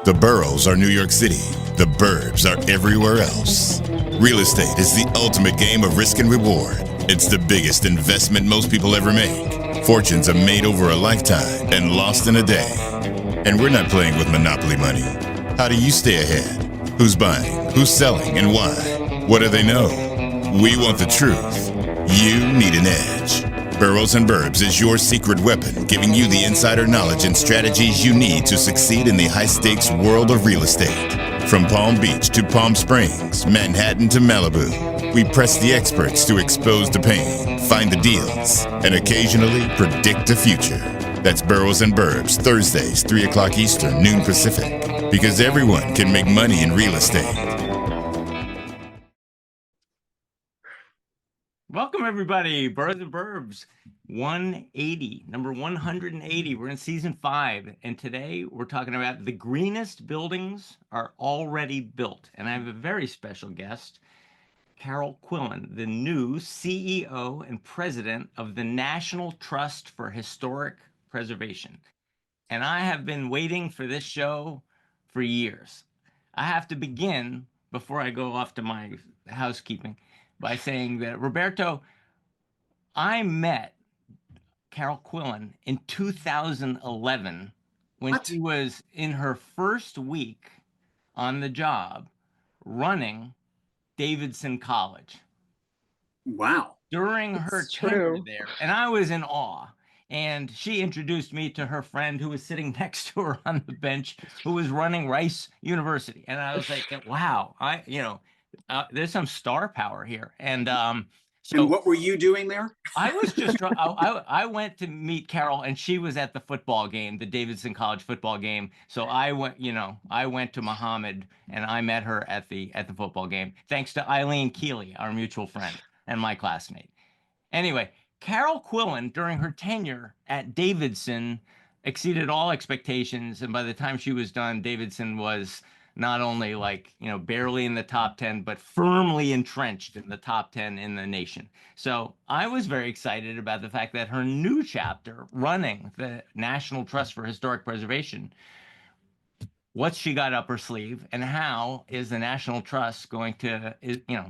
The boroughs are New York City. The burbs are everywhere else. Real estate is the ultimate game of risk and reward. It's the biggest investment most people ever make. Fortunes are made over a lifetime and lost in a day. And we're not playing with monopoly money. How do you stay ahead? Who's buying? Who's selling? And why? What do they know? We want the truth. You need an edge. Boroughs and Burbs is your secret weapon, giving you the insider knowledge and strategies you need to succeed in the high-stakes world of real estate. From Palm Beach to Palm Springs, Manhattan to Malibu, we press the experts to expose the pain, find the deals, and occasionally predict the future. That's Boroughs and Burbs, Thursdays, 3 o'clock Eastern, noon Pacific. Because everyone can make money in real estate. Welcome, everybody. Boroughs and Burbs 180, number 180. We're in season 5, and today we're talking about the greenest buildings are already built. And I have a very special guest, Carol Quillen, the new CEO and president of the National Trust for Historic Preservation. And I have been waiting for this show for years. I have to begin, before I go off to my housekeeping, by saying that, Roberto, I met Carol Quillen in 2011 when she was in her first week on the job running Davidson College. Wow. During her tenure there. And I was in awe. And she introduced me to her friend who was sitting next to her on the bench, who was running Rice University. And I was like, wow, there's some star power here. And so what were you doing there? I was just, I went to meet Carol, and she was at the football game, the Davidson College football game. So I went to Muhammad, and I met her at the football game, thanks to Eileen Keeley, our mutual friend and my classmate. Anyway, Carol Quillen, during her tenure at Davidson, exceeded all expectations. And by the time she was done, Davidson was not only barely in the top 10, but firmly entrenched in the top 10 in the nation. So I was very excited about the fact that her new chapter, running the National Trust for Historic Preservation, what she got up her sleeve, and how is the National Trust going to,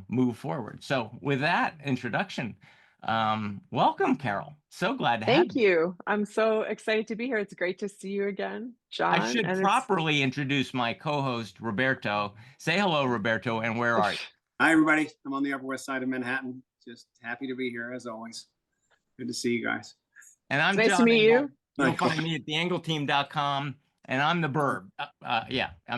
move forward. So with that introduction, welcome, Carol. So glad to have you. Thank you. I'm so excited to be here. It's great to see you again, John. I should properly introduce my co-host, Roberto. Say hello, Roberto, and where are you? Hi, everybody. I'm on the Upper West Side of Manhattan. Just happy to be here, as always. Good to see you guys. And I'm nice John to meet Engel. you. You'll find me at theengelteam.com, and I'm the Burb.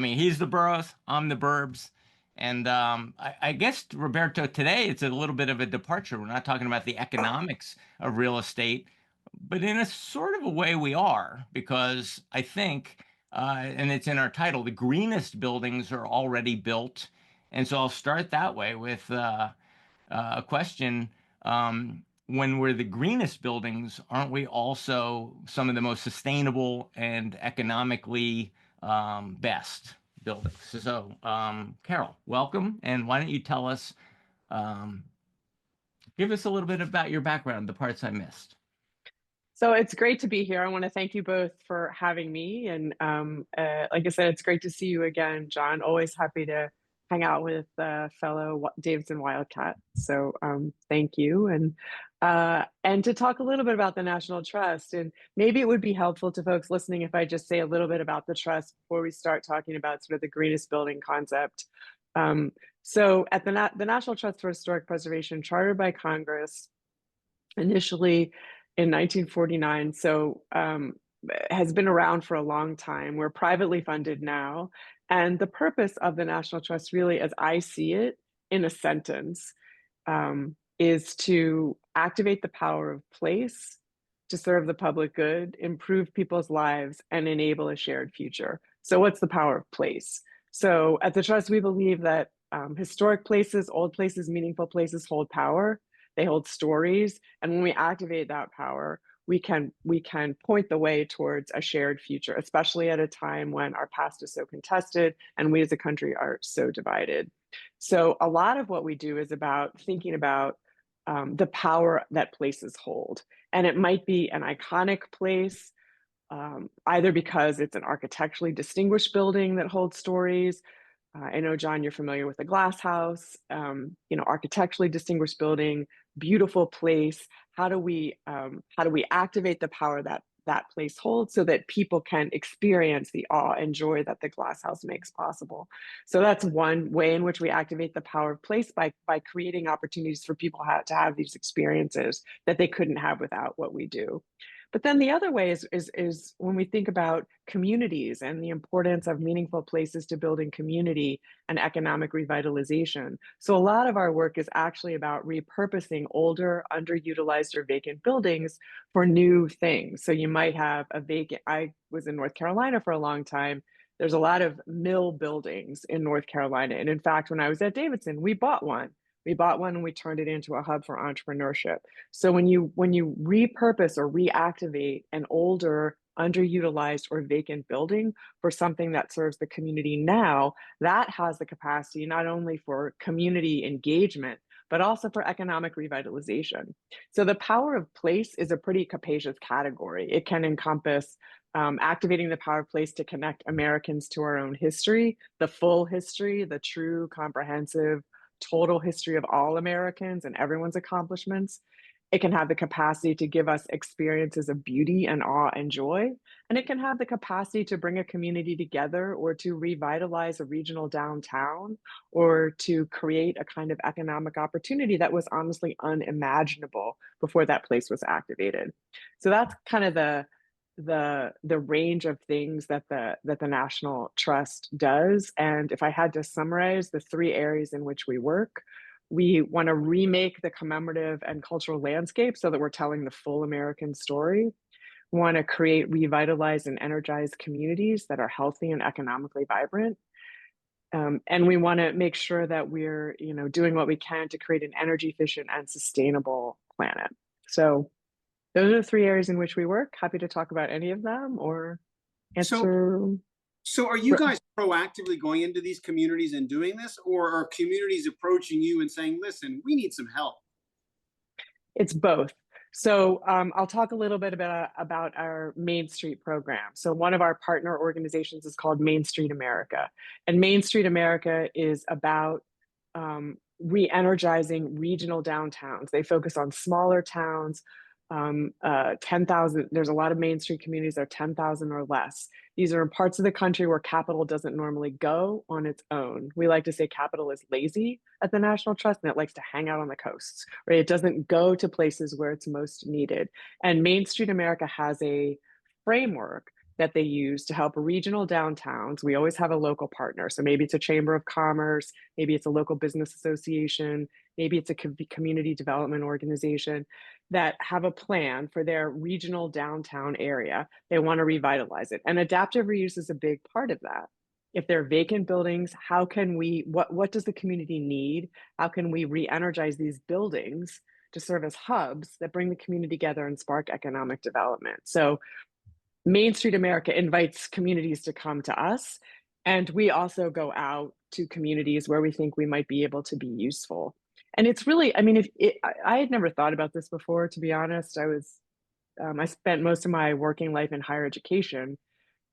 He's the Boroughs, I'm the Burbs. And I guess, Roberto, today it's a little bit of a departure. We're not talking about the economics of real estate, but in a sort of a way we are, because I think, and it's in our title, the greenest buildings are already built. And so I'll start that way with a question. When we're the greenest buildings, aren't we also some of the most sustainable and economically best buildings? So, Carol, welcome. And why don't you tell us, give us a little bit about your background, the parts I missed. So it's great to be here. I want to thank you both for having me. And like I said, it's great to see you again, John. Always happy to hang out with fellow Davidson Wildcat. So thank you. And to talk a little bit about the National Trust. And maybe it would be helpful to folks listening if I just say a little bit about the trust before we start talking about sort of the greenest building concept. So at the National Trust for Historic Preservation, chartered by Congress initially in 1949, so has been around for a long time. We're privately funded now. And the purpose of the National Trust, really, as I see it in a sentence, is to activate the power of place to serve the public good, improve people's lives, and enable a shared future. So what's the power of place? So at the Trust, we believe that historic places, old places, meaningful places hold power. They hold stories. And when we activate that power, we can point the way towards a shared future, especially at a time when our past is so contested and we as a country are so divided. So a lot of what we do is about thinking about the power that places hold. And it might be an iconic place, either because it's an architecturally distinguished building that holds stories. I know, John, you're familiar with the Glass House, architecturally distinguished building, beautiful place. How do we activate the power that place holds so that people can experience the awe and joy that the Glass House makes possible? So that's one way in which we activate the power of place, by creating opportunities for people to have these experiences that they couldn't have without what we do. But then the other way is when we think about communities and the importance of meaningful places to building community and economic revitalization. So a lot of our work is actually about repurposing older, underutilized, or vacant buildings for new things. So you might have I was in North Carolina for a long time. There's a lot of mill buildings in North Carolina. And in fact, when I was at Davidson, we bought one. And we turned it into a hub for entrepreneurship. So when you repurpose or reactivate an older, underutilized, or vacant building for something that serves the community now, that has the capacity not only for community engagement, but also for economic revitalization. So the power of place is a pretty capacious category. It can encompass activating the power of place to connect Americans to our own history, the full history, the true, comprehensive, total history of all Americans and everyone's accomplishments. It can have the capacity to give us experiences of beauty and awe and joy. And it can have the capacity to bring a community together, or to revitalize a regional downtown, or to create a kind of economic opportunity that was honestly unimaginable before that place was activated. So that's kind of the range of things that the National Trust does. And if I had to summarize the three areas in which we work, we want to remake the commemorative and cultural landscape so that we're telling the full American story. We want to create, revitalize, and energize communities that are healthy and economically vibrant. And we want to make sure that we're, doing what we can to create an energy efficient and sustainable planet. So those are the three areas in which we work. Happy to talk about any of them or answer. So are you guys proactively going into these communities and doing this, or are communities approaching you and saying, listen, we need some help? It's both. So I'll talk a little bit about our Main Street program. So one of our partner organizations is called Main Street America. And Main Street America is about re-energizing regional downtowns. They focus on smaller towns, 10,000. There's a lot of Main Street communities that are 10,000 or less. These are in parts of the country where capital doesn't normally go on its own. We like to say capital is lazy at the National Trust, and it likes to hang out on the coasts, right? It doesn't go to places where it's most needed. And Main Street America has a framework that they use to help regional downtowns. We always have a local partner. So maybe it's a chamber of commerce, maybe it's a local business association, maybe it's a community development organization that have a plan for their regional downtown area. They want to revitalize it. And adaptive reuse is a big part of that. If they're vacant buildings, how can we, what does the community need? How can we re-energize these buildings to serve as hubs that bring the community together and spark economic development? So Main Street America invites communities to come to us, and we also go out to communities where we think we might be able to be useful. And it's really, I had never thought about this before, to be honest. I spent most of my working life in higher education,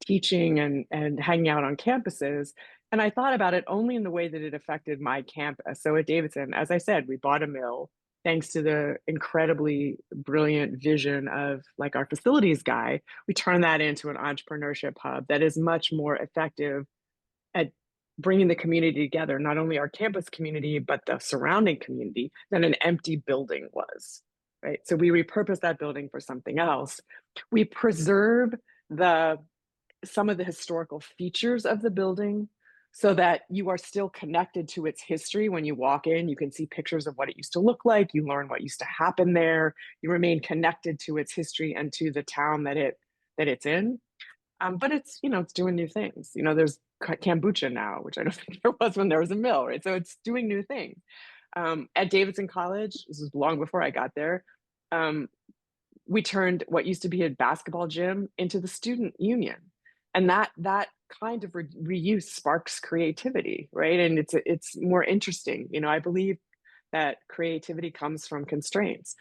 teaching and hanging out on campuses. And I thought about it only in the way that it affected my campus. So at Davidson, as I said, we bought a mill thanks to the incredibly brilliant vision of our facilities guy. We turned that into an entrepreneurship hub that is much more effective at bringing the community together, not only our campus community, but the surrounding community, than an empty building was, right? So we repurposed that building for something else. We preserve some of the historical features of the building so that you are still connected to its history. When you walk in, you can see pictures of what it used to look like. You learn what used to happen there. You remain connected to its history and to the town that it's in. But it's doing new things. There's kombucha now, which I don't think there was when there was a mill, right? So it's doing new things. At Davidson College, this was long before I got there, we turned what used to be a basketball gym into the student union. And that kind of reuse sparks creativity, right? And it's more interesting. I believe that creativity comes from constraints.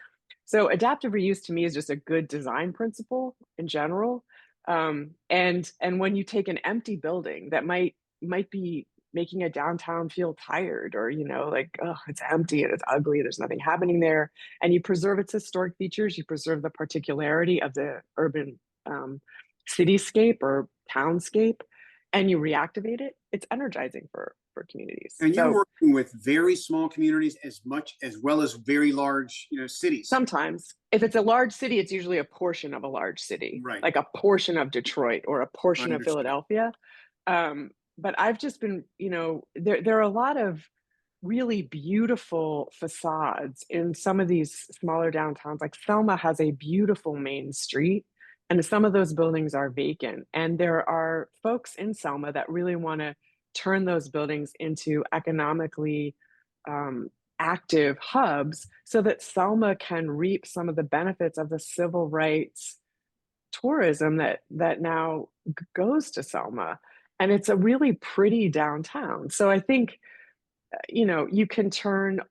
So adaptive reuse to me is just a good design principle in general. And when you take an empty building that might be making a downtown feel tired, or like, oh, it's empty and it's ugly, there's nothing happening there, and you preserve its historic features, you preserve the particularity of the urban cityscape or townscape, and you reactivate it, it's energizing for communities. And you're So working with very small communities as well as very large, cities. sometimes, if it's a large city, it's usually a portion of a large city, Right. like a portion of Detroit or a portion of Understood. Philadelphia. But I've just been, there are a lot of really beautiful facades in some of these smaller downtowns. Like Selma has a beautiful main street, and some of those buildings are vacant. And there are folks in Selma that really want to turn those buildings into economically active hubs so that Selma can reap some of the benefits of the civil rights tourism that now goes to Selma. And it's a really pretty downtown. So I think, you can turn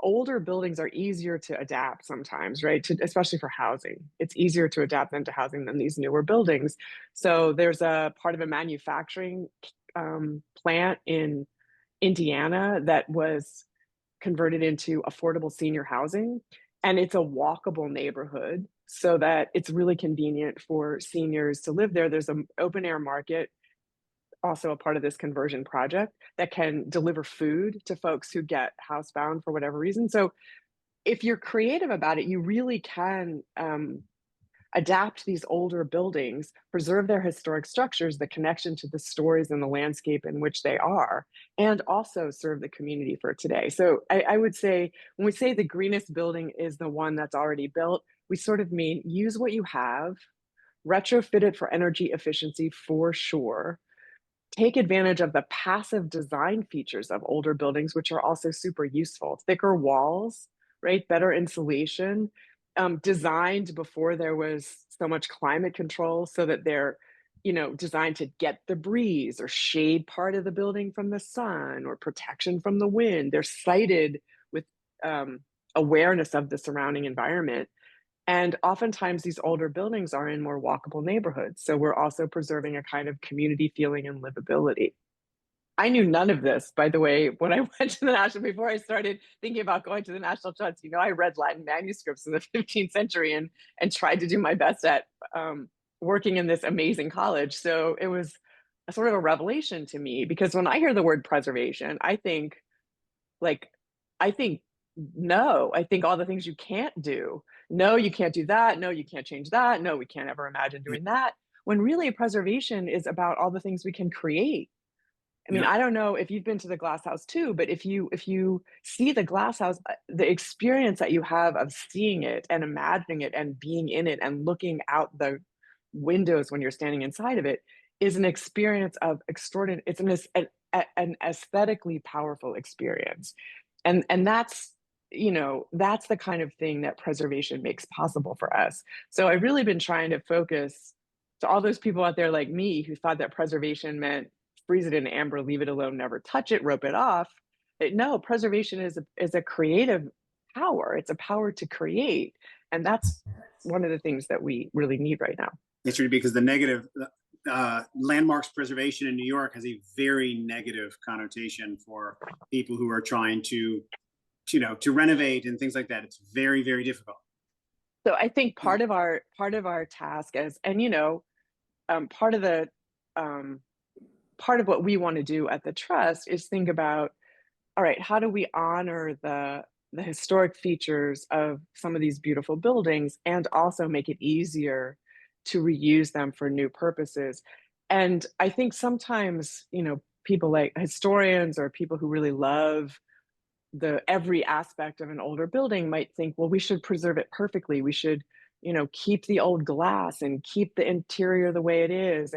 older buildings are easier to adapt sometimes, right? Especially for housing. It's easier to adapt them to housing than these newer buildings. So there's a part of a manufacturing plant in Indiana that was converted into affordable senior housing. And it's a walkable neighborhood so that it's really convenient for seniors to live there. There's an open air market, also a part of this conversion project, that can deliver food to folks who get housebound for whatever reason. So if you're creative about it, you really can adapt these older buildings, preserve their historic structures, the connection to the stories and the landscape in which they are, and also serve the community for today. So I would say, when we say the greenest building is the one that's already built, we sort of mean use what you have, retrofit it for energy efficiency for sure, take advantage of the passive design features of older buildings, which are also super useful. Thicker walls, right? Better insulation, designed before there was so much climate control, so that they're, designed to get the breeze or shade part of the building from the sun or protection from the wind. They're sited with awareness of the surrounding environment. And oftentimes these older buildings are in more walkable neighborhoods. So we're also preserving a kind of community feeling and livability. I knew none of this, by the way, when I went to the National, before I started thinking about going to the National Trust. I read Latin manuscripts in the 15th century and tried to do my best at working in this amazing college. So it was a sort of a revelation to me, because when I hear the word preservation, I think no, I think all the things you can't do. No, you can't do that. No, you can't change that. No, we can't ever imagine doing that. When really preservation is about all the things we can create. I mean, Yeah. I don't know if you've been to the glass house too, but if you see the glass house, the experience that you have of seeing it and imagining it and being in it and looking out the windows when you're standing inside of it is an experience of extraordinary. It's an aesthetically powerful experience, and that's the kind of thing that preservation makes possible for us. So I've really been trying to focus to all those people out there like me who thought that preservation meant freeze it in amber, leave it alone, never touch it, rope it off. No, preservation is a creative power. It's a power to create. And that's one of the things that we really need right now. It's true, because the negative landmarks preservation in New York has a very negative connotation for people who are trying to renovate and things like that. It's very, very difficult. So I think part of our task part of what we want to do at the Trust is think about, all right, how do we honor the historic features of some of these beautiful buildings and also make it easier to reuse them for new purposes? And I think sometimes, people like historians or people who really love every aspect of an older building might think, well, we should preserve it perfectly. We should, keep the old glass and keep the interior the way it is.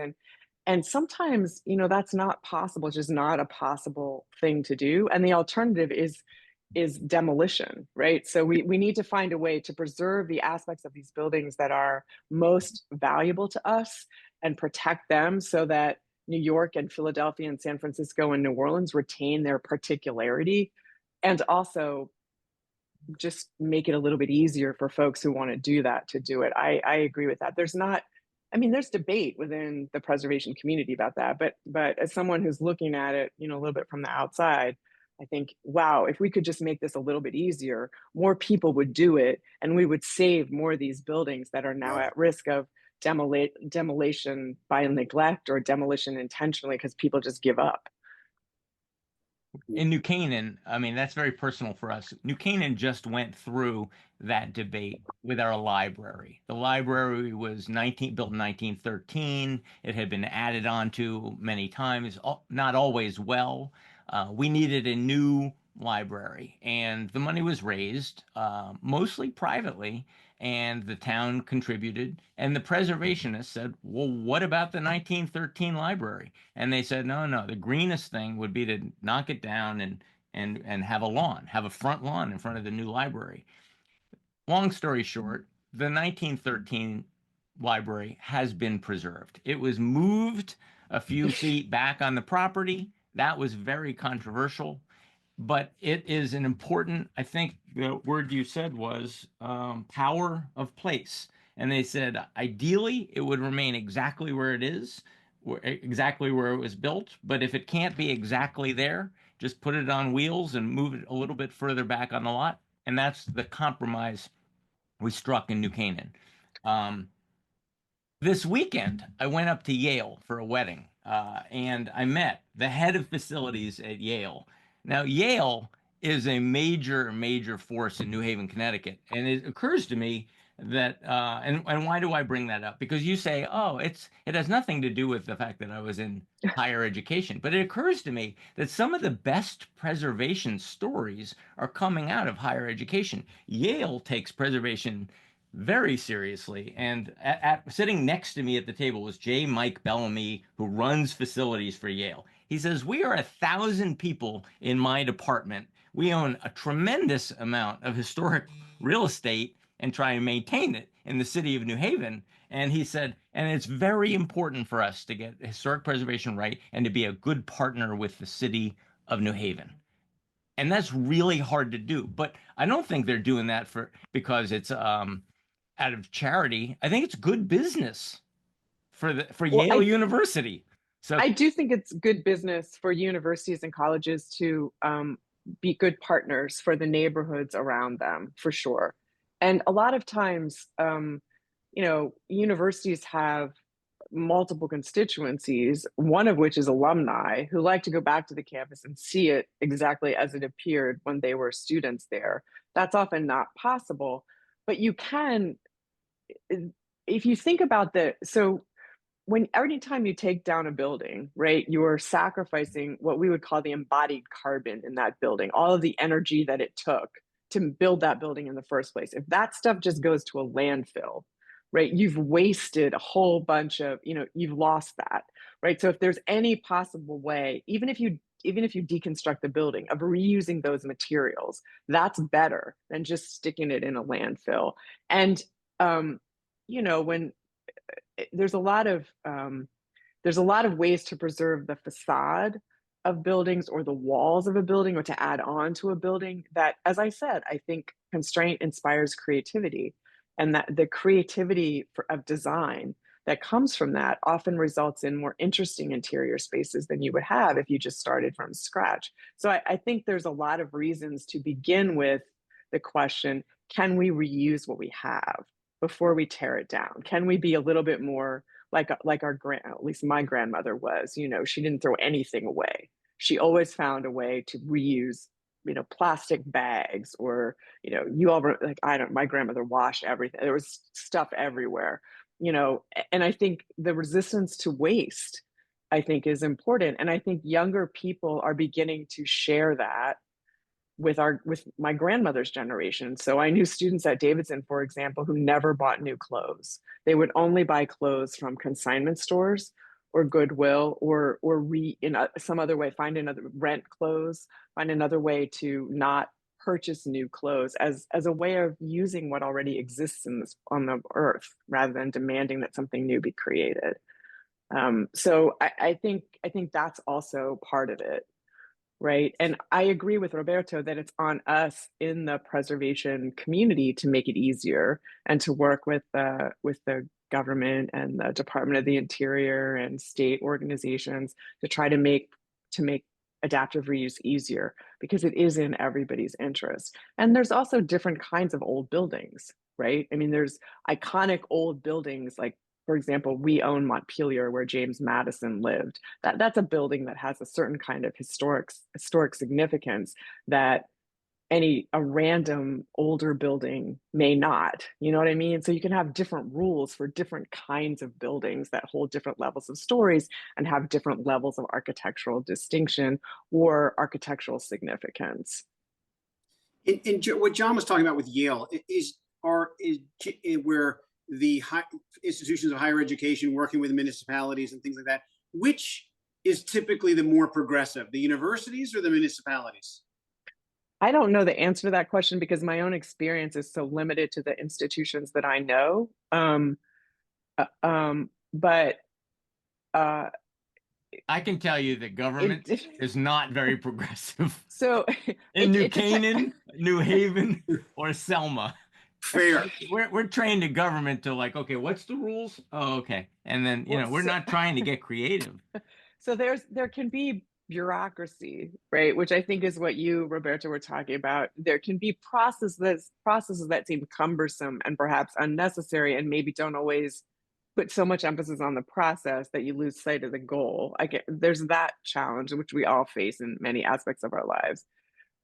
And sometimes, that's not possible. It's just not a possible thing to do. And the alternative is demolition, right? So we need to find a way to preserve the aspects of these buildings that are most valuable to us and protect them so that New York and Philadelphia and San Francisco and New Orleans retain their particularity, and also just make it a little bit easier for folks who want to do that to do it. I agree with that. There's not I mean, there's debate within the preservation community about that, but as someone who's looking at it, a little bit from the outside, I think, wow, if we could just make this a little bit easier, more people would do it, and we would save more of these buildings that are now Right. at risk of demolition by neglect or demolition intentionally because people just give up. In New Canaan, I mean, that's very personal for us. New Canaan just went through that debate with our library. The library was built in 1913. It had been added on to many times, not always well. We needed a new library, and the money was raised mostly privately, and the town contributed. And the preservationists said, well, what about the 1913 library? And they said, no, no, the greenest thing would be to knock it down and have a lawn, have a front lawn in front of the new library. Long story short, the 1913 library has been preserved. It was moved a few feet back on the property. That was very controversial, but it is an important, I think the word you said was power of place. And they said, ideally, it would remain exactly where it is, exactly where it was built. But if it can't be exactly there, just put it on wheels and move it a little bit further back on the lot. And that's the compromise we struck in New Canaan. This weekend, I went up to Yale for a wedding, and I met the head of facilities at Yale. Now, Yale is a major, major force in New Haven, Connecticut, and it occurs to me that, and why do I bring that up? Because you say, oh, it has nothing to do with the fact that I was in higher education, but it occurs to me that some of the best preservation stories are coming out of higher education. Yale takes preservation very seriously. And sitting next to me at the table was J. Mike Bellamy, who runs facilities for Yale. He says, we are 1,000 people in my department. We own a tremendous amount of historic real estate and try and maintain it in the city of New Haven. And he said, and it's very important for us to get historic preservation right and to be a good partner with the city of New Haven. And that's really hard to do. But I don't think they're doing that because it's out of charity. I think it's good business for Well, Yale University. So I do think it's good business for universities and colleges to be good partners for the neighborhoods around them, for sure. And a lot of times, universities have multiple constituencies, one of which is alumni who like to go back to the campus and see it exactly as it appeared when they were students there. That's often not possible, but you can, if you think about every time you take down a building, right, you are sacrificing what we would call the embodied carbon in that building, all of the energy that it took to build that building in the first place. If that stuff just goes to a landfill, right, you've wasted a whole bunch of, you've lost that, right? So if there's any possible way, even if you deconstruct the building, of reusing those materials, that's better than just sticking it in a landfill. And when there's a lot of ways to preserve the facade of buildings or the walls of a building or to add on to a building that, as I said, I think constraint inspires creativity, and that the creativity of design that comes from that often results in more interesting interior spaces than you would have if you just started from scratch. So I think there's a lot of reasons to begin with the question, can we reuse what we have before we tear it down? Can we be a little bit more like at least my grandmother was, she didn't throw anything away. She always found a way to reuse, plastic bags, or, my grandmother washed everything. There was stuff everywhere, and I think the resistance to waste, I think, is important. And I think younger people are beginning to share that with my grandmother's generation. So I knew students at Davidson, for example, who never bought new clothes. They would only buy clothes from consignment stores or Goodwill, or some other way, rent clothes, find another way to not purchase new clothes as a way of using what already exists on the earth, rather than demanding that something new be created. So I think that's also part of it. Right. And I agree with Roberto that it's on us in the preservation community to make it easier and to work with the government and the Department of the Interior and state organizations to try to make adaptive reuse easier, because it is in everybody's interest. And there's also different kinds of old buildings, right? I mean, there's iconic old buildings, like, for example, we own Montpelier, where James Madison lived. That's a building that has a certain kind of historic significance that a random older building may not. You know what I mean? So you can have different rules for different kinds of buildings that hold different levels of stories and have different levels of architectural distinction or architectural significance. What John was talking about with Yale is where the institutions of higher education working with municipalities and things like that, which is typically the more progressive, the universities or the municipalities? I don't know the answer to that question because my own experience is so limited to the institutions that I know. But I can tell you that government is not very progressive. So in New Canaan, New Haven, or Selma. Fair. We're trained in government to like, okay, what's the rules? Oh, okay. And then, we're not trying to get creative. So there can be bureaucracy, right? Which I think is what you, Roberto, were talking about. There can be processes that seem cumbersome and perhaps unnecessary, and maybe don't always put so much emphasis on the process that you lose sight of the goal. There's that challenge, which we all face in many aspects of our lives.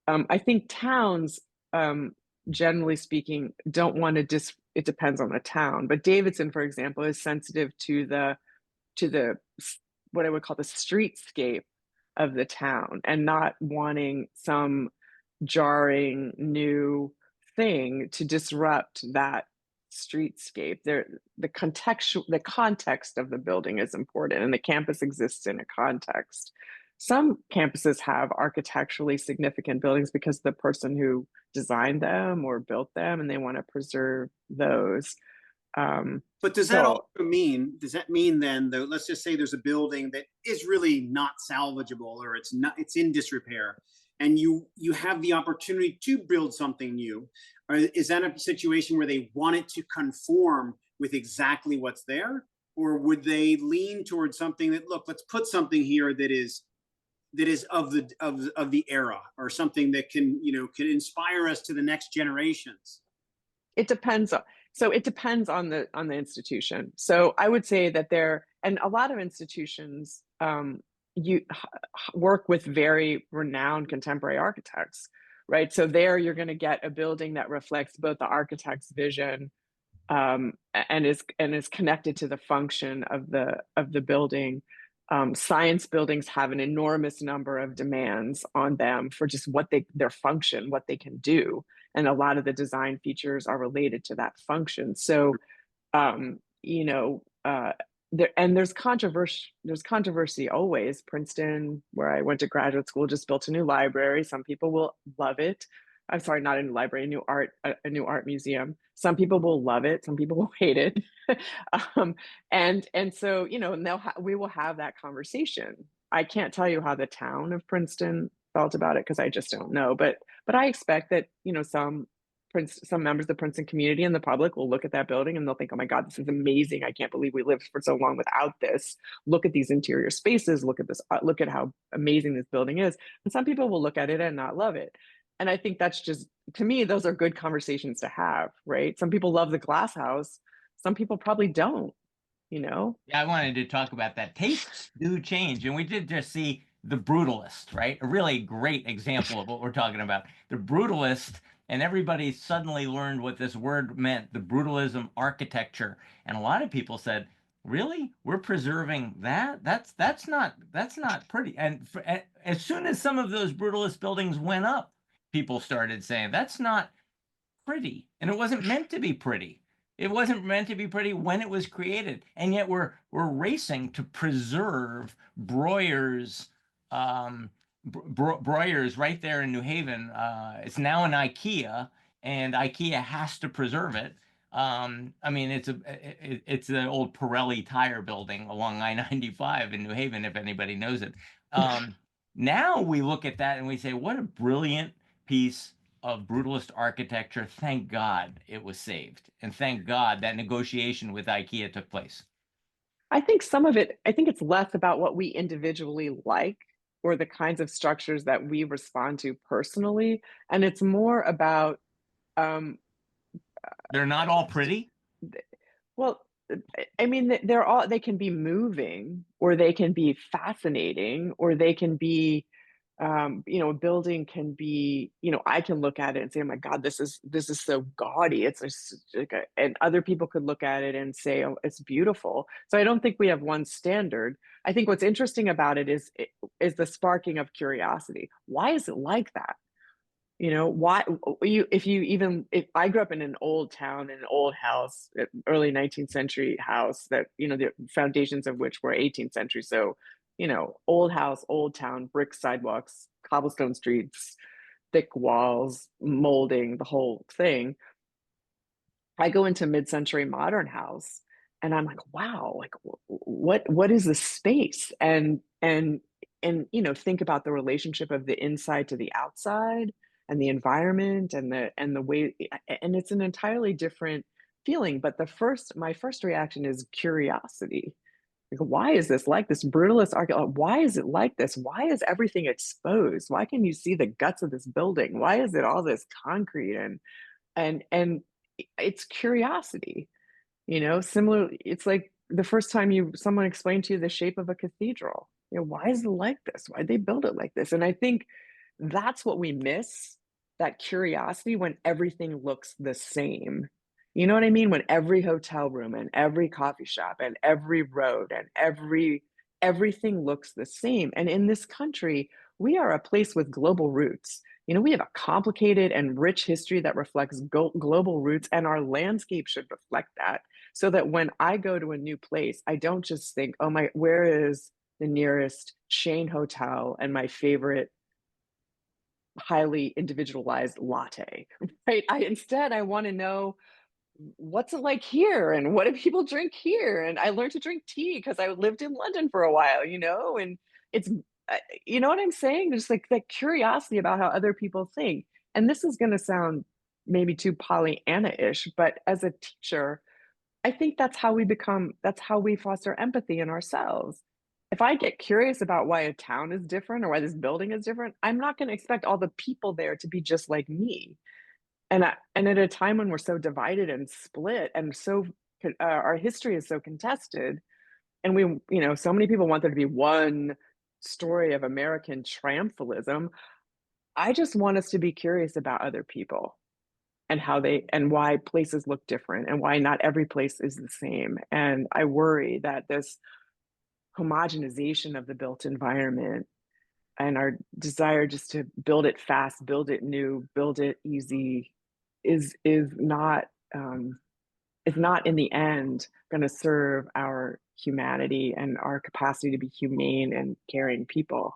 I think towns, generally speaking, don't want to it depends on the town. But Davidson, for example, is sensitive to the what I would call the streetscape of the town, and not wanting some jarring new thing to disrupt that streetscape. The context of the building is important, and the campus exists in a context. Some campuses have architecturally significant buildings because the person who designed them or built them, and they want to preserve those. But does that mean then, though, let's just say there's a building that is really not salvageable, or it's in disrepair, and you have the opportunity to build something new, or is that a situation where they want it to conform with exactly what's there? Or would they lean towards something that, look, let's put something here that is of the era, or something that can inspire us to the next generations? It depends on the institution. So I would say that and a lot of institutions you work with very renowned contemporary architects, right? So there you're going to get a building that reflects both the architect's vision and is connected to the function of the building. Science buildings have an enormous number of demands on them for just their function, what they can do. And a lot of the design features are related to that function. So, there's controversy always. Princeton, where I went to graduate school, just built a new library. Some people will love it. I'm sorry, not a new library, a new art museum. Some people will love it. Some people will hate it. And so, we will have that conversation. I can't tell you how the town of Princeton felt about it because I just don't know. But I expect that, some members of the Princeton community and the public will look at that building and they'll think, oh my God, this is amazing. I can't believe we lived for so long without this. Look at these interior spaces. Look at this. Look at how amazing this building is. And some people will look at it and not love it. And I think that's just, to me, those are good conversations to have, right? Some people love the glass house. Some people probably don't, Yeah, I wanted to talk about that. Tastes do change. And we did just see The Brutalist, right? A really great example of what we're talking about. The Brutalist, and everybody suddenly learned what this word meant, the brutalism architecture. And a lot of people said, really? We're preserving that? That's not pretty. And as soon as some of those brutalist buildings went up, people started saying, that's not pretty. And it wasn't meant to be pretty. It wasn't meant to be pretty when it was created. And yet we're racing to preserve Breuer's right there in New Haven. It's now an IKEA, and IKEA has to preserve it. I mean, it's an old Pirelli tire building along I-95 in New Haven, if anybody knows it. Now we look at that and we say, what a brilliant piece of brutalist architecture, thank God it was saved. And thank God that negotiation with IKEA took place. I think some of it, I think it's less about what we individually like or the kinds of structures that we respond to personally. And it's more about, um, They're not all pretty. well, I mean, they're all, they can be moving or they can be fascinating or they can be, a building can be, I can look at it and say, oh my God, this is so gaudy. It's just like and other people could look at it and say, oh, it's beautiful. So I don't think we have one standard. I think what's interesting about it is the sparking of curiosity. Why is it like that? Why if I grew up in an old town, in an old house, early 19th century house that, the foundations of which were 18th century. So, old house, old town, brick sidewalks, cobblestone streets, thick walls, molding, the whole thing. I go into mid-century modern house and I'm like, wow, like what is this space? And think about the relationship of the inside to the outside and the environment and the way, and it's an entirely different feeling. But my first reaction is curiosity. Like, why is this like this brutalist architecture? Why is it like this? Why is everything exposed? Why can you see the guts of this building? Why is it all this concrete and it's curiosity, similar. It's like the first time someone explained to you the shape of a cathedral. Why is it like this? Why'd they build it like this? And I think that's what we miss, that curiosity when everything looks the same. You know what I mean? When every hotel room and every coffee shop and every road and everything looks the same. And in this country, we are a place with global roots. We have a complicated and rich history that reflects global roots, and our landscape should reflect that. So that when I go to a new place, I don't just think, oh my, where is the nearest chain hotel and my favorite highly individualized latte, right? Instead, I want to know, what's it like here and what do people drink here? And I learned to drink tea because I lived in London for a while, and it's, you know what I'm saying? Just like that curiosity about how other people think. And this is going to sound maybe too Pollyanna-ish, but as a teacher, I think that's how we foster empathy in ourselves. If I get curious about why a town is different or why this building is different, I'm not going to expect all the people there to be just like me. And at a time when we're so divided and split and so our history is so contested, and so many people want there to be one story of American triumphalism. I just want us to be curious about other people and why places look different and why not every place is the same. And I worry that this homogenization of the built environment and our desire just to build it fast, build it new, build it easy is not in the end going to serve our humanity and our capacity to be humane and caring people.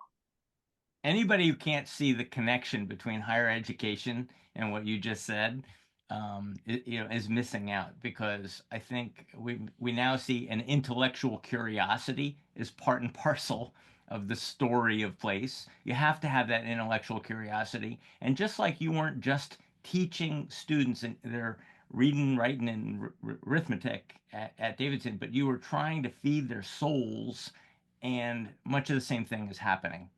Anybody who can't see the connection between higher education and what you just said, is missing out, because I think we now see an intellectual curiosity is part and parcel of the story of place. You have to have that intellectual curiosity, and just like you weren't just teaching students and their reading, writing, and arithmetic at Davidson, but you were trying to feed their souls, and much of the same thing is happening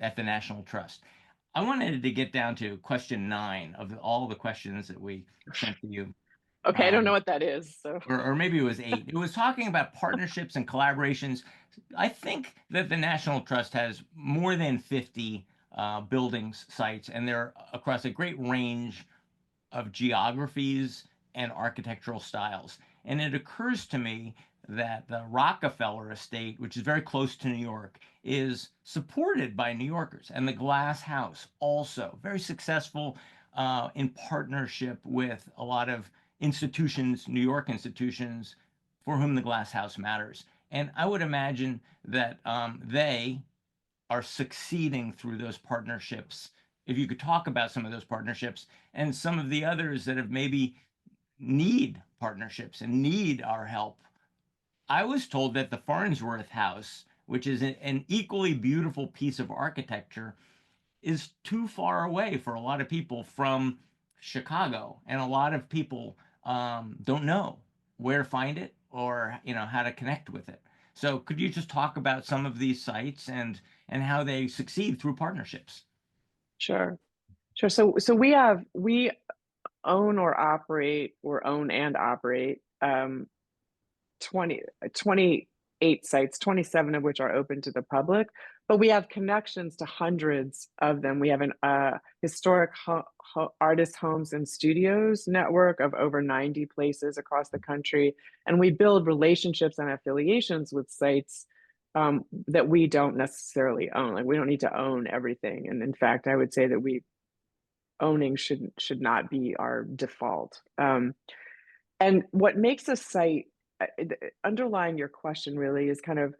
at the National Trust. I wanted to get down to question 9 of all the questions that we sent to you. Okay, I don't know what that is. So, or maybe it was 8. It was talking about partnerships and collaborations. I think that the National Trust has more than 50 buildings sites, and they're across a great range of geographies and architectural styles. And it occurs to me that the Rockefeller estate, which is very close to New York, is supported by New Yorkers. And the Glass House, also very successful in partnership with a lot of institutions, New York institutions, for whom the Glass House matters. And I would imagine that they are succeeding through those partnerships. If you could talk about some of those partnerships and some of the others that have maybe need partnerships and need our help. I was told that the Farnsworth House, which is an equally beautiful piece of architecture, is too far away for a lot of people from Chicago, and a lot of people don't know where to find it or how to connect with it. So could you just talk about some of these sites and how they succeed through partnerships? Sure. Sure. So we own or operate or own and operate 20 28 sites, 27 of which are open to the public, but we have connections to hundreds of them. We have an historic artist homes and studios network of over 90 places across the country, and we build relationships and affiliations with sites that we don't necessarily own. Like, we don't need to own everything, and in fact, I would say that owning should not be our default. And what makes a site, underlying your question really is kind of,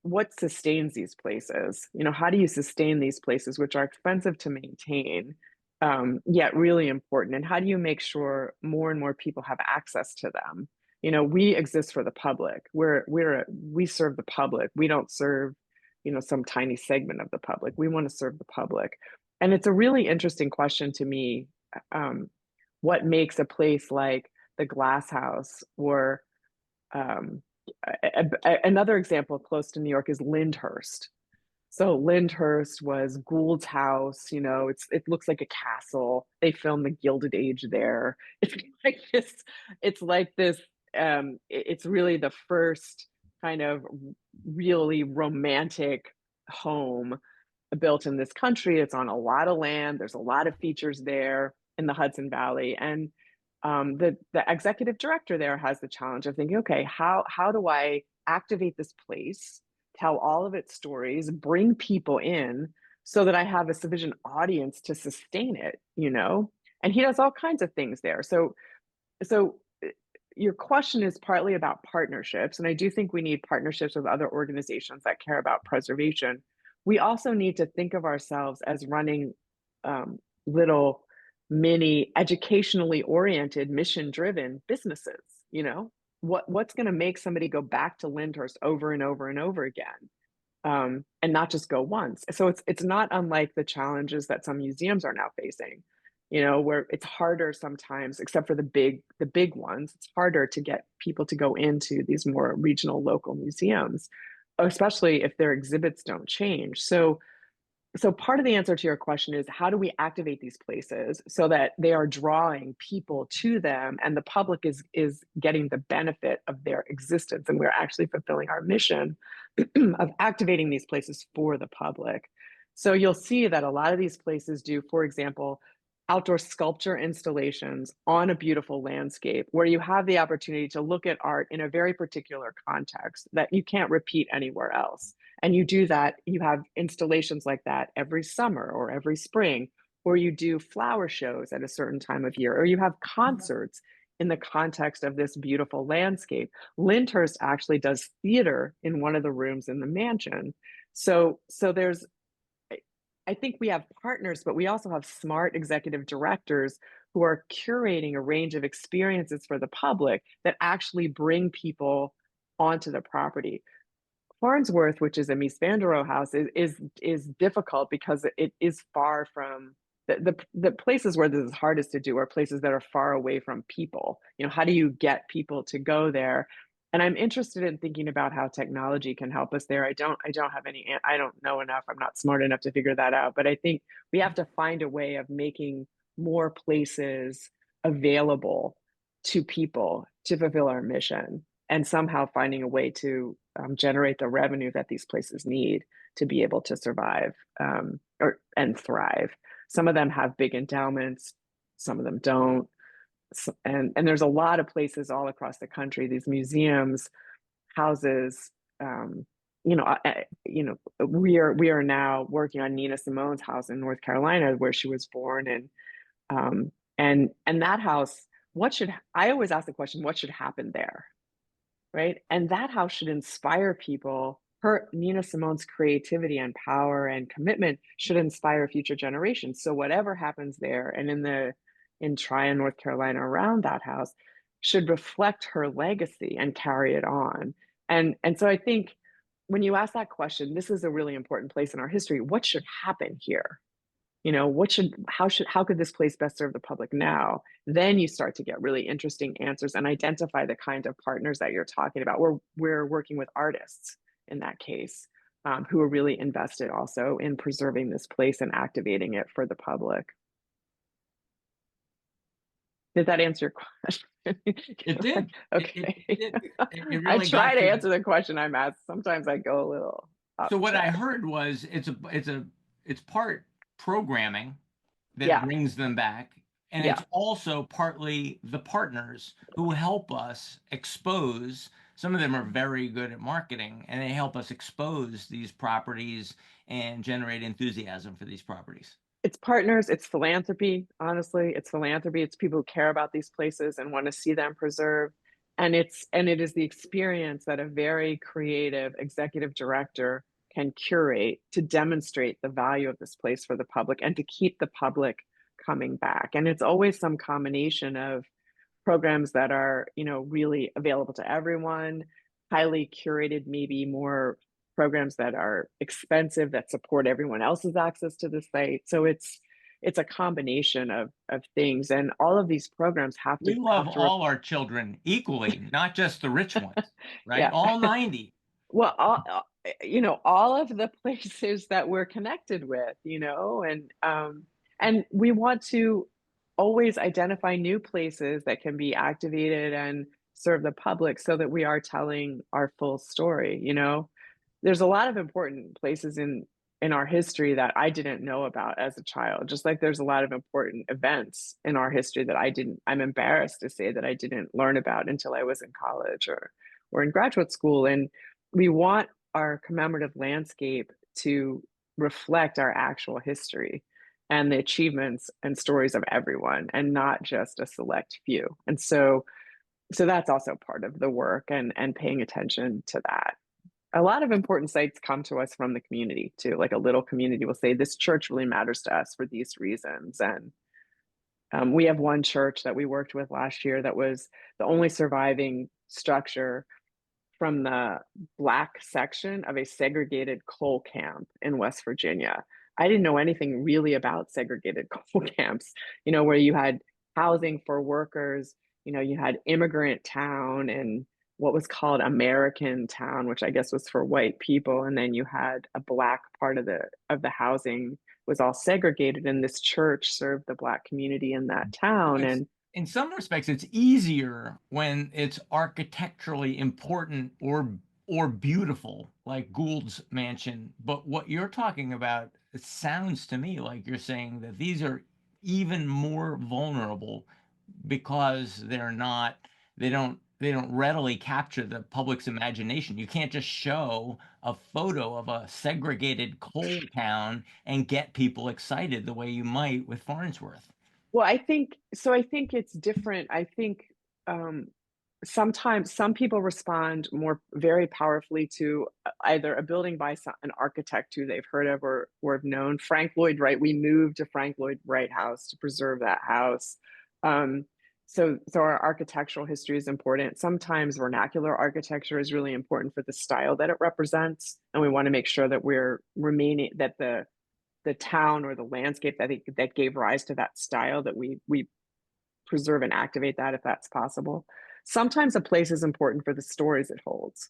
what sustains these places? How do you sustain these places, which are expensive to maintain, yet really important? And how do you make sure more and more people have access to them? We exist for the public. We serve the public. We don't serve, some tiny segment of the public. We want to serve the public. And it's a really interesting question to me. What makes a place like the Glass House, or another example close to New York is Lyndhurst. So Lyndhurst was Gould's house. It looks like a castle. They filmed The Gilded Age there. It's like this. It's like this. It's really the first kind of really romantic home built in this country. It's on a lot of land. There's a lot of features there in the Hudson Valley, and the executive director there has the challenge of thinking, okay, how do I activate this place, tell all of its stories, bring people in so that I have a sufficient audience to sustain it, And he does all kinds of things there. So your question is partly about partnerships, and I do think we need partnerships with other organizations that care about preservation. We also need to think of ourselves as running little many educationally oriented, mission-driven businesses. What's going to make somebody go back to Lyndhurst over and over and over again, and not just go once? So it's not unlike the challenges that some museums are now facing, where it's harder sometimes, except for the big ones. It's harder to get people to go into these more regional, local museums, especially if their exhibits don't change. So part of the answer to your question is, how do we activate these places so that they are drawing people to them and the public is getting the benefit of their existence, and we're actually fulfilling our mission of activating these places for the public. So you'll see that a lot of these places do, for example, outdoor sculpture installations on a beautiful landscape where you have the opportunity to look at art in a very particular context that you can't repeat anywhere else. And you do that, you have installations like that every summer or every spring, or you do flower shows at a certain time of year, or you have concerts in the context of this beautiful landscape. Lyndhurst actually does theater in one of the rooms in the mansion. So there's, I think we have partners, but we also have smart executive directors who are curating a range of experiences for the public that actually bring people onto the property. Farnsworth, which is a Mies van der Rohe house, is difficult because it is far from the places where this is hardest to do are places that are far away from people. How do you get people to go there? And I'm interested in thinking about how technology can help us there. I don't know enough. I'm not smart enough to figure that out. But I think we have to find a way of making more places available to people to fulfill our mission, and somehow finding a way to generate the revenue that these places need to be able to survive and thrive. Some of them have big endowments, some of them don't. And there's a lot of places all across the country, these museums, houses. We are now working on Nina Simone's house in North Carolina, where she was born, and that house. I always ask the question, what should happen there, right? And that house should inspire people. Nina Simone's creativity and power and commitment should inspire future generations. So whatever happens there, and in Tryon, North Carolina, around that house, should reflect her legacy and carry it on. And so I think when you ask that question, this is a really important place in our history. What should happen here? You know, how could this place best serve the public now? Then you start to get really interesting answers and identify the kind of partners that you're talking about. We're working with artists in that case, who are really invested also in preserving this place and activating it for the public. Did that answer your question? It did. Okay. It really I try got to you. answer the question I'm asked. Sometimes I go a little off So what I track. heard was it's part programming that Yeah. brings them back, and Yeah. it's also partly the partners who help us expose. Some of them are very good at marketing, and they help us expose these properties and generate enthusiasm for these properties. It's partners, it's philanthropy, honestly. It's philanthropy. It's people who care about these places and want to see them preserved. And it is the experience that a very creative executive director can curate to demonstrate the value of this place for the public and to keep the public coming back. And it's always some combination of programs that are, you know, really available to everyone, highly curated, maybe more programs that are expensive that support everyone else's access to the site. So it's a combination of things, and all of these programs have We to love all our children equally, not just the rich ones, right? yeah. All 90. Well, you know, all of the places that we're connected with, you know, and we want to always identify new places that can be activated and serve the public so that we are telling our full story, you know. There's a lot of important places in our history that I didn't know about as a child, just like there's a lot of important events in our history that I'm embarrassed to say that I didn't learn about until I was in college or in graduate school. And we want our commemorative landscape to reflect our actual history and the achievements and stories of everyone and not just a select few. And so that's also part of the work and paying attention to that. A lot of important sites come to us from the community too. Like a little community will say, this church really matters to us for these reasons. And we have one church that we worked with last year that was the only surviving structure from the Black section of a segregated coal camp in West Virginia. I didn't know anything really about segregated coal camps, you know, where you had housing for workers, you know, you had immigrant town and what was called American town, which I guess was for white people. And then you had a Black part of the housing was all segregated, and this church served the Black community in that town. And in some respects, it's easier when it's architecturally important or beautiful, like Gould's mansion. But what you're talking about, it sounds to me like you're saying that these are even more vulnerable because they don't readily capture the public's imagination. You can't just show a photo of a segregated coal town and get people excited the way you might with Farnsworth. well, I think it's different. I think sometimes some people respond more very powerfully to either a building by an architect who they've heard of or have known. Frank Lloyd Wright, we moved to Frank Lloyd Wright House to preserve that house. So our architectural history is important. Sometimes vernacular architecture is really important for the style that it represents, and we want to make sure that we're remaining that the town or the landscape that gave rise to that style, that we preserve and activate that if that's possible. Sometimes a place is important for the stories it holds,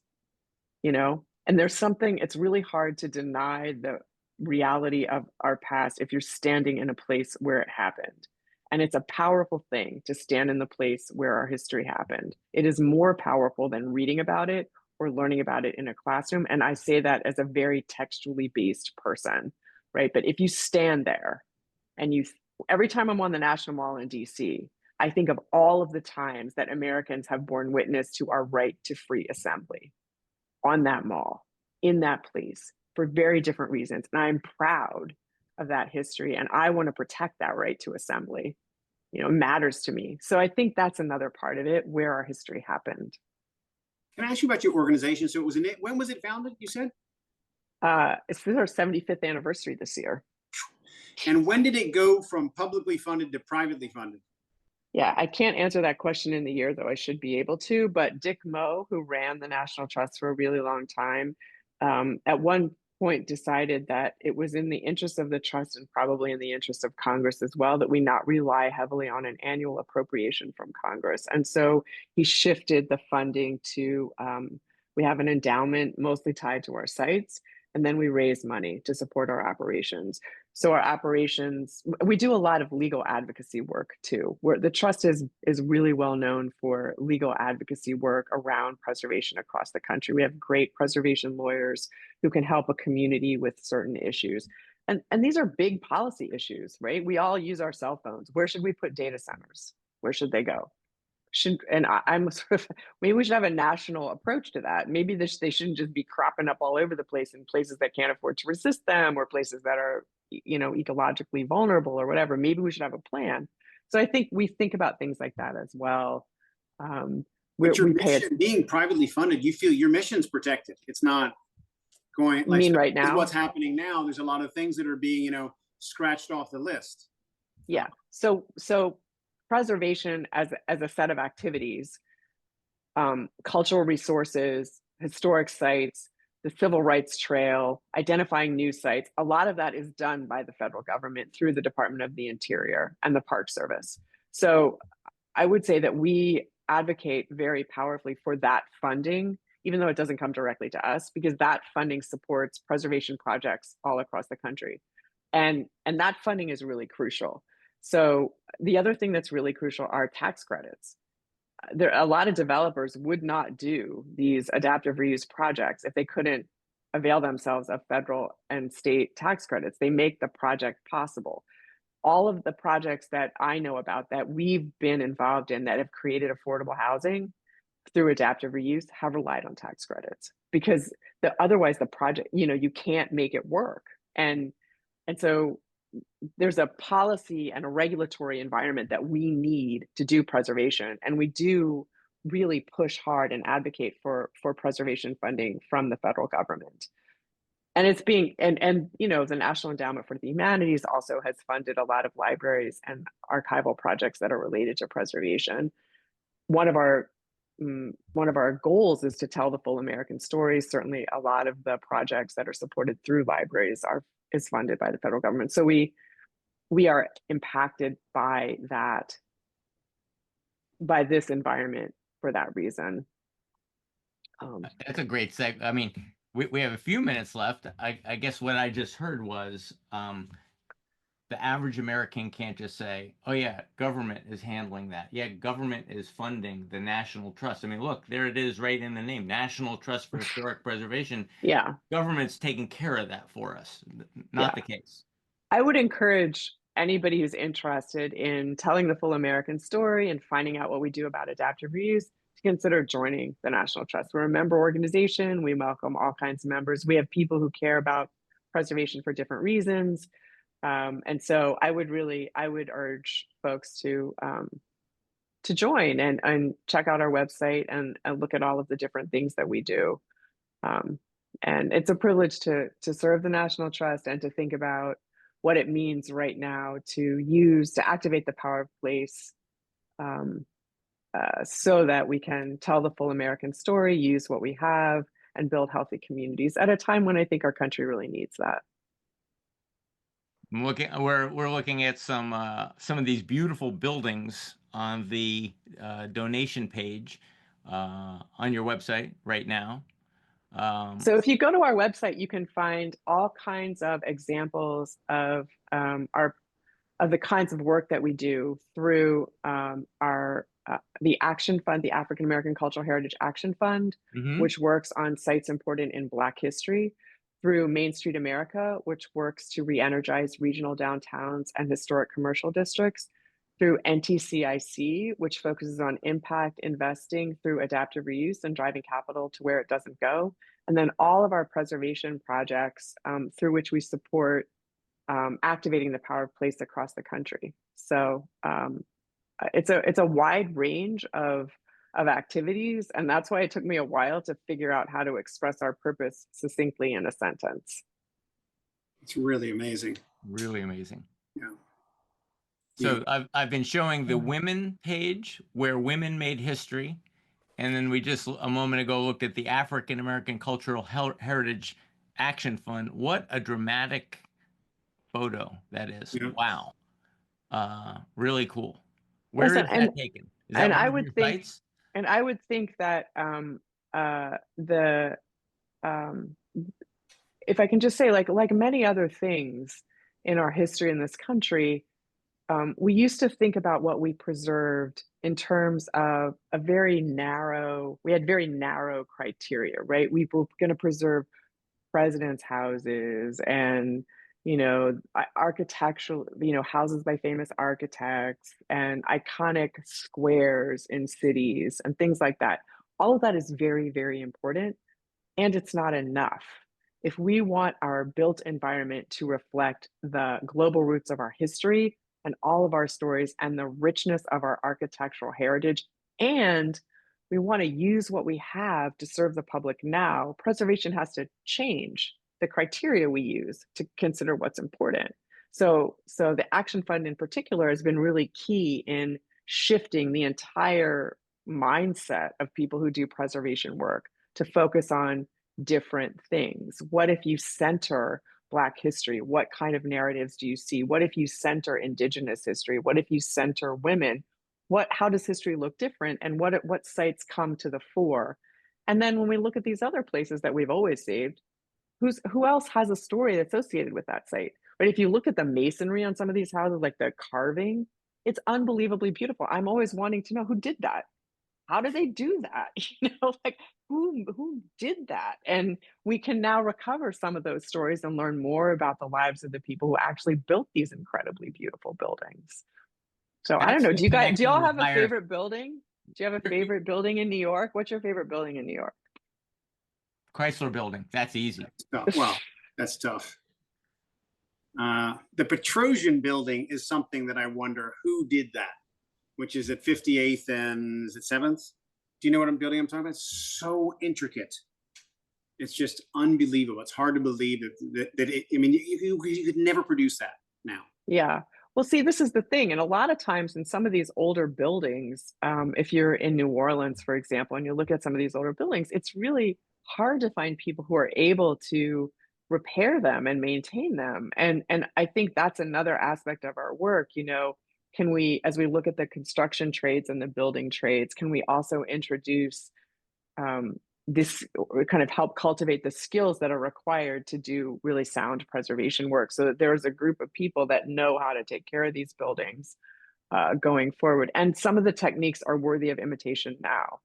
you know, and there's something, it's really hard to deny the reality of our past if you're standing in a place where it happened. And it's a powerful thing to stand in the place where our history happened. It is more powerful than reading about it or learning about it in a classroom. And I say that as a very textually based person, right? But if you stand there and every time I'm on the National Mall in DC, I think of all of the times that Americans have borne witness to our right to free assembly on that mall, in that place, for very different reasons. And I'm proud of that history, and I want to protect that right to assembly. You know, it matters to me. So I think that's another part of it, where our history happened. Can I ask you about your organization? So when was it founded, you said? It's our 75th anniversary this year. And when did it go from publicly funded to privately funded? Yeah, I can't answer that question in the year, though I should be able to. But Dick Moe, who ran the National Trust for a really long time, at one point decided that it was in the interest of the trust and probably in the interest of Congress as well that we not rely heavily on an annual appropriation from Congress. And so he shifted the funding to, we have an endowment mostly tied to our sites, and then we raise money to support our operations. So our operations, we do a lot of legal advocacy work too, where the trust is really well known for legal advocacy work around preservation across the country. We have great preservation lawyers who can help a community with certain issues. And these are big policy issues, right? We all use our cell phones. Where should we put data centers? Where should they go? I'm sort of, maybe we should have a national approach to that. Maybe they shouldn't just be cropping up all over the place in places that can't afford to resist them or places that are, ecologically vulnerable or whatever. Maybe we should have a plan. So I think we think about things like that as well. But your mission being privately funded, you feel your mission's protected. It's not going like, mean right now, what's happening now. There's a lot of things that are being, scratched off the list. Yeah. So preservation as a set of activities, cultural resources, historic sites, the civil rights trail, identifying new sites, a lot of that is done by the federal government through the Department of the Interior and the Park Service. So I would say that we advocate very powerfully for that funding, even though it doesn't come directly to us, because that funding supports preservation projects all across the country. And that funding is really crucial. So the other thing that's really crucial are tax credits. A lot of developers would not do these adaptive reuse projects if they couldn't avail themselves of federal and state tax credits. They make the project possible. All of the projects that I know about that we've been involved in that have created affordable housing through adaptive reuse have relied on tax credits, because otherwise the project, you can't make it work. And so there's a policy and a regulatory environment that we need to do preservation. And we do really push hard and advocate for preservation funding from the federal government. And it's being, the National Endowment for the Humanities also has funded a lot of libraries and archival projects that are related to preservation. One of our goals is to tell the full American story. Certainly a lot of the projects that are supported through libraries is funded by the federal government. So we are impacted by this environment for that reason. That's a great segue. I mean, we have a few minutes left. I guess what I just heard was the average American can't just say, oh yeah, government is handling that. Yeah, government is funding the National Trust. I mean, look, there it is right in the name, National Trust for Historic Preservation. Yeah. Government's taking care of that for us. Not the case. I would encourage anybody who's interested in telling the full American story and finding out what we do about adaptive reuse to consider joining the National Trust. We're a member organization. We welcome all kinds of members. We have people who care about preservation for different reasons. And so I would urge folks to join and check out our website and look at all of the different things that we do. And it's a privilege to serve the National Trust and to think about what it means right now to activate the power of place so that we can tell the full American story, use what we have, and build healthy communities at a time when I think our country really needs that. We're looking at some of these beautiful buildings on the donation page on your website right now. So if you go to our website, you can find all kinds of examples of the kinds of work that we do through the Action Fund, the African American Cultural Heritage Action Fund, which works on sites important in Black history, through Main Street America, which works to re-energize regional downtowns and historic commercial districts, through NTCIC, which focuses on impact investing through adaptive reuse and driving capital to where it doesn't go, and then all of our preservation projects through which we support activating the power of place across the country. So it's a wide range of activities, and that's why it took me a while to figure out how to express our purpose succinctly in a sentence. It's really amazing. Really amazing. Yeah. So I've been showing the women page where women made history, And then we just a moment ago looked at the African American Cultural Heritage Action Fund. What a dramatic photo that is. Yeah. Wow. Really cool. Where Listen, is that taken? Is that and one I of would your think, sites? and I would think that the if I can just say, like many other things in our history in this country, we used to think about what we preserved in terms of we had very narrow criteria, right? We were going to preserve presidents' houses and, architectural, houses by famous architects and iconic squares in cities and things like that. All of that is very, very important, and it's not enough. If we want our built environment to reflect the global roots of our history and all of our stories and the richness of our architectural heritage, and we want to use what we have to serve the public now, preservation has to change the criteria we use to consider what's important. So the Action Fund in particular has been really key in shifting the entire mindset of people who do preservation work to focus on different things. What if you center Black history? What kind of narratives do you see? What if you center Indigenous history? What if you center women? How does history look different? And what sites come to the fore? And then when we look at these other places that we've always saved, who else has a story associated with that site? But if you look at the masonry on some of these houses, like the carving, it's unbelievably beautiful. I'm always wanting to know who did that. How did they do that? Like who did that? And we can now recover some of those stories and learn more about the lives of the people who actually built these incredibly beautiful buildings. So I don't That's know. the Do y'all connection with have a favorite building? Do you have a favorite building in New York? What's your favorite building in New York? Chrysler Building. That's easy. Well, that's tough. The Petrosian building is something that I wonder who did that, which is at 58th and is it 7th? Do you know what building I'm talking about? It's so intricate. It's just unbelievable. It's hard to believe you could never produce that now. Yeah. Well, see, this is the thing. And a lot of times in some of these older buildings, if you're in New Orleans, for example, and you look at some of these older buildings, it's really hard to find people who are able to repair them and maintain them. And I think that's another aspect of our work. Can we, as we look at the construction trades and the building trades, can we also introduce this kind of help cultivate the skills that are required to do really sound preservation work so that there's a group of people that know how to take care of these buildings going forward. And some of the techniques are worthy of imitation now.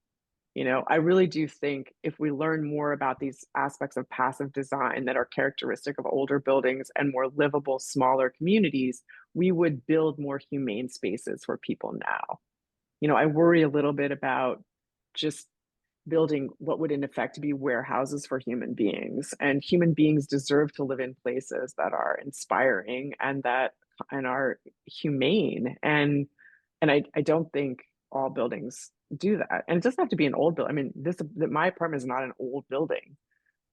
I really do think if we learn more about these aspects of passive design that are characteristic of older buildings and more livable, smaller communities, we would build more humane spaces for people now. I worry a little bit about just building what would in effect be warehouses for human beings, and human beings deserve to live in places that are inspiring and are humane. And I don't think all buildings do that. And it doesn't have to be an old building. I mean, my apartment is not an old building,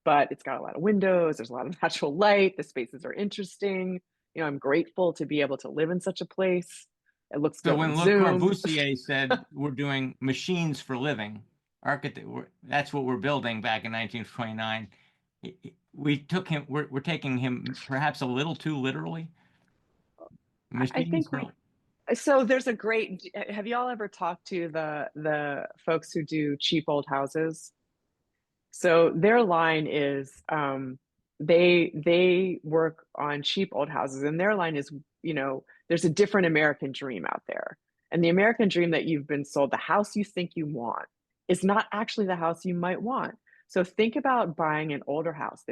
but it's got a lot of windows. There's a lot of natural light. The spaces are interesting. I'm grateful to be able to live in such a place. It looks good So when on Le Zoom. Corbusier said we're doing machines for living, that's what we're building back in 1929. We're taking him perhaps a little too literally. I think so there's have you all ever talked to the folks who do cheap old houses? So their line is they work on cheap old houses, and their line is, there's a different American dream out there. And the American dream that you've been sold, the house you think you want, is not actually the house you might want. So think about buying an older house.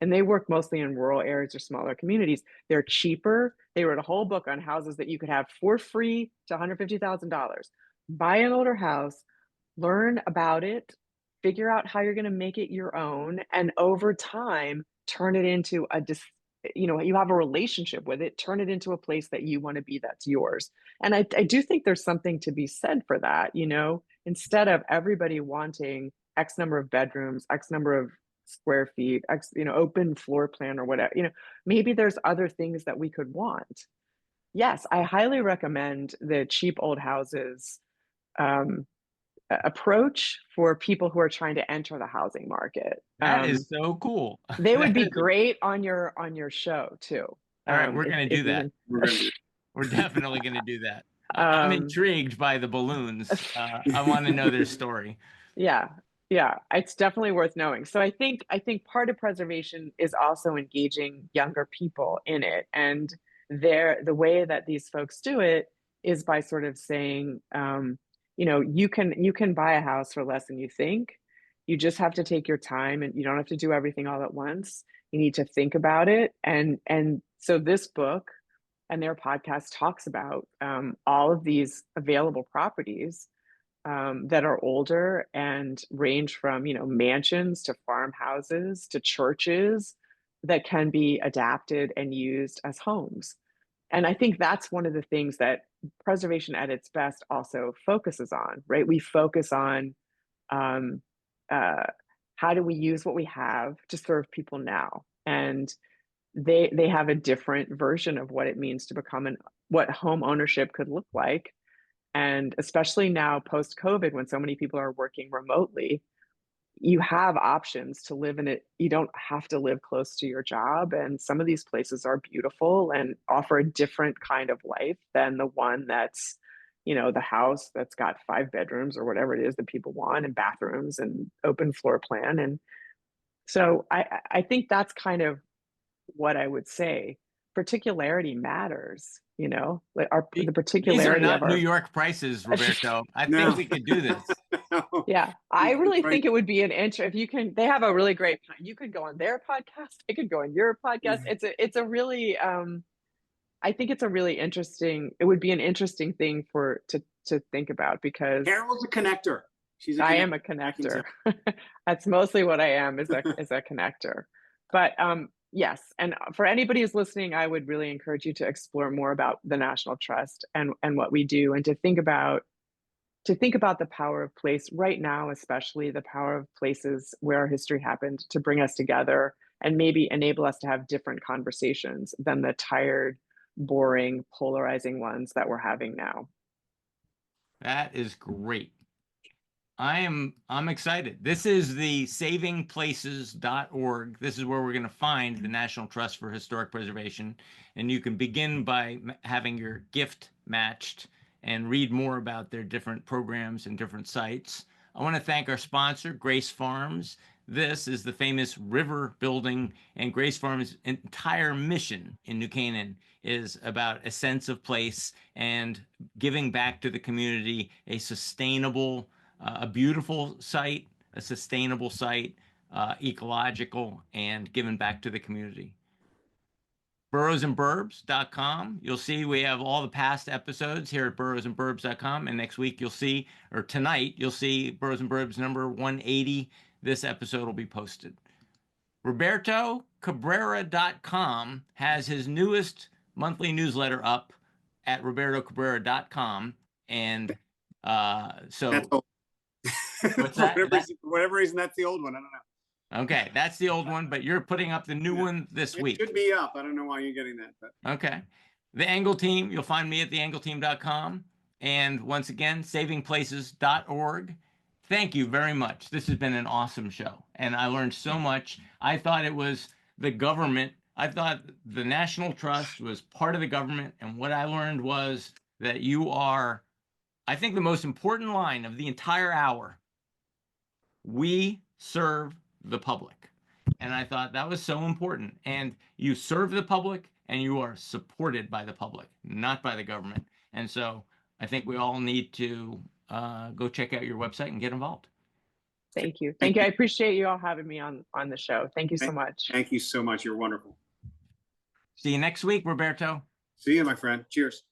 And they work mostly in rural areas or smaller communities. They're cheaper. They wrote a whole book on houses that you could have for free to $150,000. Buy an older house, learn about it, figure out how you're going to make it your own, and over time, turn it into you have a relationship with it, turn it into a place that you want to be, that's yours. And I do think there's something to be said for that, instead of everybody wanting X number of bedrooms, X number of square feet, X, open floor plan or whatever, maybe there's other things that we could want. Yes, I highly recommend the cheap old houses approach for people who are trying to enter the housing market. That is so cool. They would That be is- great on your show too. All right, we're if- going to if do you that. can- We're gonna do We're definitely going to do that. I'm intrigued by the balloons. I want to know their story. Yeah, yeah, it's definitely worth knowing. So I think part of preservation is also engaging younger people in it, and the way that these folks do it is by sort of saying, you can buy a house for less than you think. You just have to take your time, and you don't have to do everything all at once. You need to think about it, and so this book and their podcast talks about all of these available properties that are older and range from mansions to farmhouses to churches that can be adapted and used as homes. And I think that's one of the things that preservation at its best also focuses on, right? We focus on um, how do we use what we have to serve people now, and they have a different version of what it means to become what home ownership could look like. And especially now post COVID, when so many people are working remotely, you have options to live in it. You don't have to live close to your job. And some of these places are beautiful and offer a different kind of life than the one that's, the house that's got 5 bedrooms or whatever it is that people want, and bathrooms and open floor plan. And so I think that's kind of what I would say. Particularity matters, like the These are particularity not of our New York prices, Roberto. I No. think we could do this. Yeah, I really Right. think it would be an if you can. They have a really great. You could go on their podcast. It could go on your podcast. It's a really. I think it's a really interesting. It would be an interesting thing to think about, because Carol's a connector. She's a I am connector. a I can connector. tell. That's mostly what I am, is a connector. But yes, and for anybody who's listening, I would really encourage you to explore more about the National Trust and what we do, and to think about the power of place right now, especially the power of places where our history happened, to bring us together and maybe enable us to have different conversations than the tired, boring, polarizing ones that we're having now. That is great. I'm excited. This is the savingplaces.org. This is where we're going to find the National Trust for Historic Preservation. And you can begin by having your gift matched and read more about their different programs and different sites. I want to thank our sponsor, Grace Farms. This is the famous river building, and Grace Farms' entire mission in New Canaan is about a sense of place and giving back to the community a sustainable, a beautiful site, a sustainable site, ecological, and giving back to the community. Boroughsandburbs.com. You'll see we have all the past episodes here at boroughsandburbs.com. And next week you'll see, or tonight, you'll see Boroughs and Burbs number 180. This episode will be posted. RobertoCabrera.com has his newest monthly newsletter up at RobertoCabrera.com. And so... That's old. What's that? For whatever reason, that's the old one. I don't know. Okay, that's the old one, but you're putting up the new one this week. It should be up. I don't know why you're getting that. But. Okay. The Engel Team, you'll find me at theengelteam.com. And once again, savingplaces.org. Thank you very much. This has been an awesome show, and I learned so much. I thought it was the government. I thought the National Trust was part of the government, and what I learned was that you are, I think, the most important line of the entire hour. We serve the public. And I thought that was so important. And you serve the public, and you are supported by the public, not by the government. And so I think we all need to go check out your website and get involved. Thank you. Thank you. I appreciate you all having me on the show. Thank you so much. Thank you so much. You're wonderful. See you next week, Roberto. See you, my friend. Cheers.